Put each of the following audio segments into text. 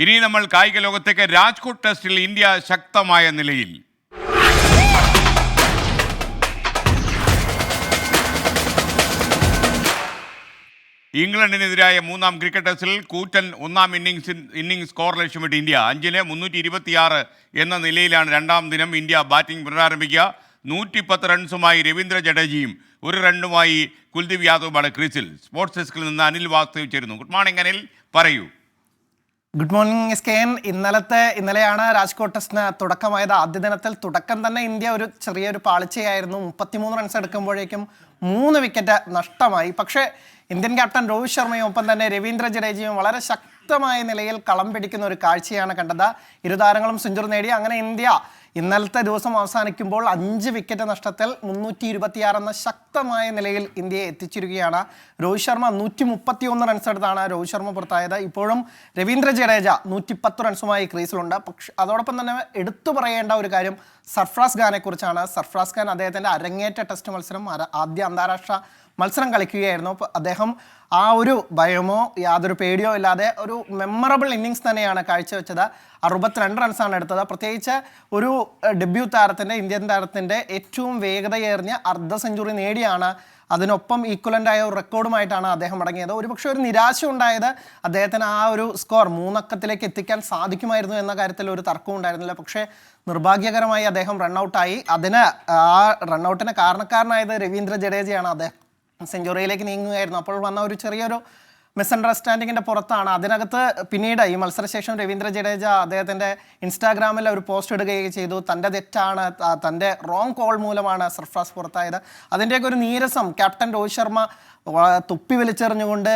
ഇനി നമ്മൾ കായിക ലോകത്തേക്ക്. രാജ്കോട്ട് ടെസ്റ്റിൽ ഇന്ത്യ ശക്തമായ നിലയിൽ. ഇംഗ്ലണ്ടിനെതിരായ മൂന്നാം ക്രിക്കറ്റ് ടെസ്റ്റിൽ കൂറ്റൻ ഒന്നാം ഇന്നിംഗ്സ് സ്കോർ ലക്ഷ്യമിട്ട് ഇന്ത്യ 5-ന് 326 എന്ന നിലയിലാണ് രണ്ടാം ദിനം ഇന്ത്യ ബാറ്റിംഗ് പുനരാരംഭിക്കുക. 110 റൺസുമായി രവീന്ദ്ര ജഡേജയും 1 റണ്ണുമായി കുൽദീപ് യാദവുമാണ് ക്രീസിൽ. സ്പോർട്സ് ഡെസ്കിൽ നിന്ന് അനിൽ വാസ്തവ് ചേരുന്നു. ഗുഡ് മോർണിംഗ് അനിൽ, പറയൂ. Good morning SKN. ഇന്നലെയാണ് രാജ്കോട്ട് ടെസ്റ്റിന് തുടക്കമായത്. ആദ്യ ദിനത്തിൽ തുടക്കം തന്നെ ഇന്ത്യ ഒരു ചെറിയൊരു പാളിച്ചയായിരുന്നു. 33 റൺസ് എടുക്കുമ്പോഴേക്കും 3 വിക്കറ്റ് നഷ്ടമായി. പക്ഷേ ഇന്ത്യൻ ക്യാപ്റ്റൻ രോഹിത് ശർമ്മയും ഒപ്പം തന്നെ രവീന്ദ്ര ജഡേജയും വളരെ ശക്തമായ നിലയിൽ കളം പിടിക്കുന്ന ഒരു കാഴ്ചയാണ് കണ്ടത്. ഇരു താരങ്ങളും സെഞ്ചുറി നേടി. അങ്ങനെ ഇന്ത്യ ഇന്നലത്തെ ദിവസം അവസാനിക്കുമ്പോൾ 5 വിക്കറ്റ് നഷ്ടത്തിൽ 326 എന്ന ശക്തമായ നിലയിൽ ഇന്ത്യയെ എത്തിച്ചിരിക്കുകയാണ്. രോഹിത് ശർമ്മ 131 റൺസ് എടുത്താണ് രോഹിത് ശർമ്മ പുറത്തായത്. ഇപ്പോഴും രവീന്ദ്ര ജഡേജ 110 റൺസുമായി ക്രീസിലുണ്ട്. പക്ഷേ അതോടൊപ്പം തന്നെ എടുത്തു പറയേണ്ട ഒരു കാര്യം സർഫ്രാസ് ഖാനെ കുറിച്ചാണ്. സർഫ്രാസ് ഖാൻ അദ്ദേഹത്തിൻ്റെ അരങ്ങേറ്റ ടെസ്റ്റ് മത്സരം, ആദ്യ അന്താരാഷ്ട്ര മത്സരം കളിക്കുകയായിരുന്നു. അപ്പോൾ അദ്ദേഹം ആ ഒരു ഭയമോ യാതൊരു പേടിയോ ഇല്ലാതെ ഒരു മെമ്മറബിൾ ഇന്നിങ്സ് തന്നെയാണ് കാഴ്ചവെച്ചത്. 62 റൺസാണ് എടുത്തത്. പ്രത്യേകിച്ച് ഒരു ഡെബ്യൂ താരത്തിൻ്റെ, ഇന്ത്യൻ താരത്തിൻ്റെ ഏറ്റവും വേഗതയേറിയ അർദ്ധ സെഞ്ചുറി നേടിയാണ്. അതിനൊപ്പം ഈക്വലൻ്റായ ഒരു റെക്കോർഡുമായിട്ടാണ് അദ്ദേഹം മടങ്ങിയത്. ഒരുപക്ഷെ ഒരു നിരാശ ഉണ്ടായത് അദ്ദേഹത്തിന് ആ ഒരു സ്കോർ 3 അക്കത്തിലേക്ക് എത്തിക്കാൻ സാധിക്കുമായിരുന്നു എന്ന കാര്യത്തിൽ ഒരു തർക്കവും ഉണ്ടായിരുന്നില്ല. പക്ഷേ നിർഭാഗ്യകരമായി അദ്ദേഹം റണ്ണൗട്ടായി. ആ റണ്ണൗട്ടിന് കാരണക്കാരനായത് രവീന്ദ്ര ജഡേജയാണ്. അദ്ദേഹം സെഞ്ചുറിയിലേക്ക് നീങ്ങുകയായിരുന്നു. അപ്പോൾ വന്ന ഒരു ചെറിയൊരു മിസ്അണ്ടർസ്റ്റാൻഡിങ്ങിൻ്റെ പുറത്താണ്. അതിനകത്ത് പിന്നീട് ഈ മത്സരശേഷം രവീന്ദ്ര ജഡേജ അദ്ദേഹത്തിൻ്റെ ഇൻസ്റ്റാഗ്രാമിൽ ഒരു പോസ്റ്റ് ഇടുകയും ചെയ്തു. തൻ്റെ തെറ്റാണ്, തൻ്റെ റോങ് കോൾ മൂലമാണ് സർഫ്രാസ് പുറത്തായത്. അതിൻ്റെയൊക്കെ ഒരു നീരസം ക്യാപ്റ്റൻ രോഹിത് ശർമ്മ തുപ്പി വലിച്ചെറിഞ്ഞുകൊണ്ട്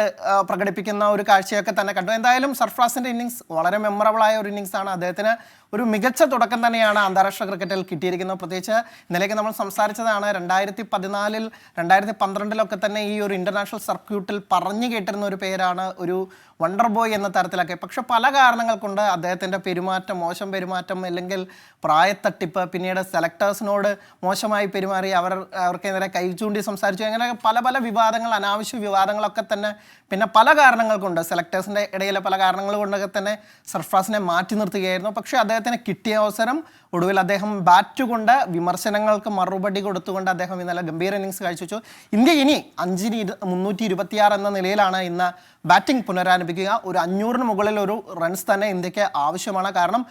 പ്രകടിപ്പിക്കുന്ന ഒരു കാഴ്ചയൊക്കെ തന്നെ കണ്ടു. എന്തായാലും സർഫ്രാസിൻ്റെ ഇന്നിങ്സ് വളരെ മെമ്മറബിളായ ഒരു ഇന്നിങ്സാണ്. അദ്ദേഹത്തിന് ഒരു മികച്ച തുടക്കം തന്നെയാണ് അന്താരാഷ്ട്ര ക്രിക്കറ്റിൽ കിട്ടിയിരിക്കുന്നത്. പ്രത്യേകിച്ച് ഇന്നലേക്ക് നമ്മൾ സംസാരിച്ചതാണ് 2014 2012 തന്നെ ഈ ഒരു ഇൻ്റർനാഷണൽ സർക്യൂട്ടിൽ പറഞ്ഞു കേട്ടിരുന്ന ഒരു പേരാണ് ഒരു വണ്ടർ ബോയ് എന്ന തരത്തിലൊക്കെ. പക്ഷെ പല കാരണങ്ങൾ കൊണ്ട് അദ്ദേഹത്തിൻ്റെ പെരുമാറ്റം, മോശം പെരുമാറ്റം, അല്ലെങ്കിൽ പ്രായത്തട്ടിപ്പ്, പിന്നീട് സെലക്ടേഴ്സിനോട് മോശമായി പെരുമാറി അവർക്കെതിരെ കൈ ചൂണ്ടി സംസാരിച്ചു, അങ്ങനെ പല വിവാദങ്ങൾ, അനാവശ്യ വിവാദങ്ങളൊക്കെ തന്നെ, പിന്നെ പല കാരണങ്ങൾ കൊണ്ട്, സെലക്ടേഴ്സിൻ്റെ ഇടയിലെ പല കാരണങ്ങൾ കൊണ്ടൊക്കെ തന്നെ സർഫ്രാസിനെ മാറ്റി നിർത്തുകയായിരുന്നു. പക്ഷേ അദ്ദേഹത്തിന് കിട്ടിയ അവസരം, ഒടുവിൽ അദ്ദേഹം ബാറ്റ് കൊണ്ട് വിമർശനങ്ങൾക്ക് മറുപടി കൊടുത്തുകൊണ്ട് അദ്ദേഹം ഇന്നലെ ഗംഭീര ഇന്നിങ്സ് കാഴ്ചവെച്ചു. ഇന്ത്യ ഇനി 5-ന് 326 എന്ന നിലയിലാണ് ഇന്ന് ബാറ്റിംഗ് പുനരാരംഭിക്കുക. ഒരു 500-ന് മുകളിൽ ഒരു റൺസ് തന്നെ ഇന്ത്യക്ക് ആവശ്യമാണ്. കാരണം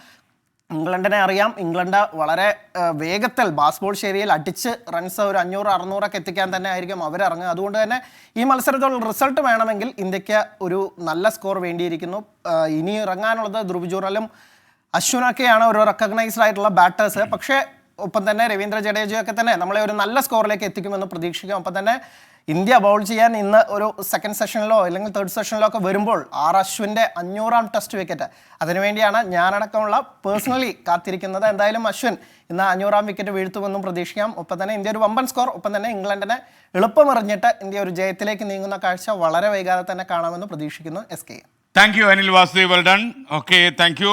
ഇംഗ്ലണ്ടിനെ അറിയാം, ഇംഗ്ലണ്ട് വളരെ വേഗത്തിൽ ബാസ്ബോൾ ശൈലിയിൽ അടിച്ച് റൺസ് ഒരു 500-600 ഒക്കെ എത്തിക്കാൻ തന്നെ ആയിരിക്കും അവരിറങ്ങുക. അതുകൊണ്ട് തന്നെ ഈ മത്സരത്തിൽ റിസൾട്ട് വേണമെങ്കിൽ ഇന്ത്യക്ക് ഒരു നല്ല സ്കോർ വേണ്ടിയിരിക്കുന്നു. ഇനി ഇറങ്ങാനുള്ളത് ധ്രുവ് ജുറലും അശ്വിനൊക്കെയാണ് ഒരു റെക്കഗ്നൈസ്ഡ് ആയിട്ടുള്ള ബാറ്റേഴ്സ്. പക്ഷേ ഒപ്പം തന്നെ രവീന്ദ്ര ജഡേജയൊക്കെ തന്നെ നമ്മളെ ഒരു നല്ല സ്കോറിലേക്ക് എത്തിക്കുമെന്ന് പ്രതീക്ഷിക്കാം. ഒപ്പം തന്നെ ഇന്ത്യ ബൗൾ ചെയ്യാൻ ഇന്ന് ഒരു സെക്കൻഡ് സെഷനിലോ അല്ലെങ്കിൽ തേർഡ് സെഷനിലോ ഒക്കെ വരുമ്പോൾ അശ്വിൻ്റെ 500ാം ടെസ്റ്റ് വിക്കറ്റ്, അതിനുവേണ്ടിയാണ് ഞാനടക്കമുള്ള പേഴ്സണലി കാത്തിരിക്കുന്നത്. എന്തായാലും അശ്വിൻ ഇന്ന് 500ാം വിക്കറ്റ് വീഴ്ത്തുമെന്നും പ്രതീക്ഷിക്കാം. ഒപ്പം തന്നെ ഇന്ത്യ ഒരു വമ്പൻ സ്കോർ, ഒപ്പം തന്നെ ഇംഗ്ലണ്ടിനെ എളുപ്പമെറിഞ്ഞിട്ട് ഇന്ത്യ ഒരു ജയത്തിലേക്ക് നീങ്ങുന്ന കാഴ്ച വളരെ വൈകാതെ തന്നെ കാണാമെന്ന് പ്രതീക്ഷിക്കുന്നു. SK. Thank you Anil Vasudev, well done. Okay, thank you.